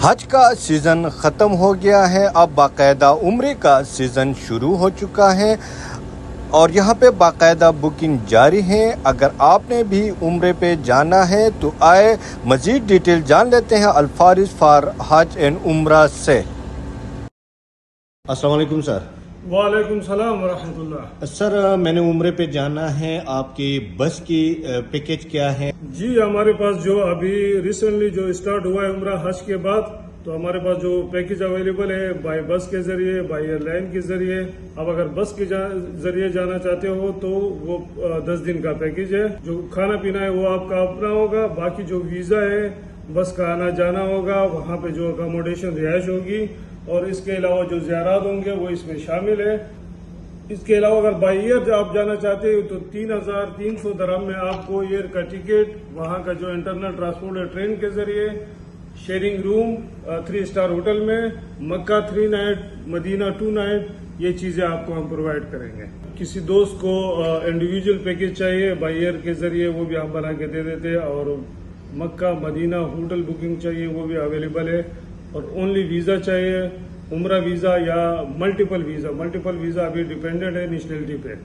حج کا سیزن ختم ہو گیا ہے، اب باقاعدہ عمرے کا سیزن شروع ہو چکا ہے اور یہاں پہ باقاعدہ بکنگ جاری ہے۔ اگر آپ نے بھی عمرے پہ جانا ہے تو آئے مزید ڈیٹیل جان لیتے ہیں الفارس فار حج اینڈ عمرہ سے۔ السلام علیکم سر۔ وعلیکم السلام ورحمۃ اللہ۔ سر میں نے عمرے پہ جانا ہے، آپ کی بس کی پیکیج کیا ہے؟ جی ہمارے پاس جو ابھی ریسنٹلی جو اسٹارٹ ہوا ہے عمرہ حج کے بعد، تو ہمارے پاس جو پیکیج اویلیبل ہے بائی بس کے ذریعے، بائی ایئر لائن کے ذریعے۔ اب اگر بس کے ذریعے جانا چاہتے ہو تو وہ 10 دن کا پیکیج ہے۔ جو کھانا پینا ہے وہ آپ کا اپنا ہوگا، باقی جو ویزا ہے بس کا آنا جانا ہوگا، وہاں پہ جو اکاموڈیشن رہائش ہوگی اور اس کے علاوہ جو زیارات ہوں گے وہ اس میں شامل ہے۔ اس کے علاوہ اگر بائی ایئر آپ جانا چاہتے ہو تو 3,300 درہم میں آپ کو ایئر کا ٹکٹ، وہاں کا جو انٹرنل ٹرانسپورٹ ہے ٹرین کے ذریعے، شیئرنگ روم 3 اسٹار ہوٹل میں، مکہ 3 نائٹ، مدینہ 2 نائٹ، یہ چیزیں آپ کو ہم پرووائڈ کریں گے۔ کسی دوست کو انڈیویجول پیکیج چاہیے بائی ایئر کے ذریعے وہ بھی ہم بنا کے دے دیتے، اور مکہ مدینہ ہوٹل بکنگ چاہیے وہ بھی اویلیبل ہے، اور اونلی ویزا چاہیے عمرہ ویزا یا ملٹیپل ویزا ابھی ڈیپینڈنٹ ہے نیشنلٹی پہ۔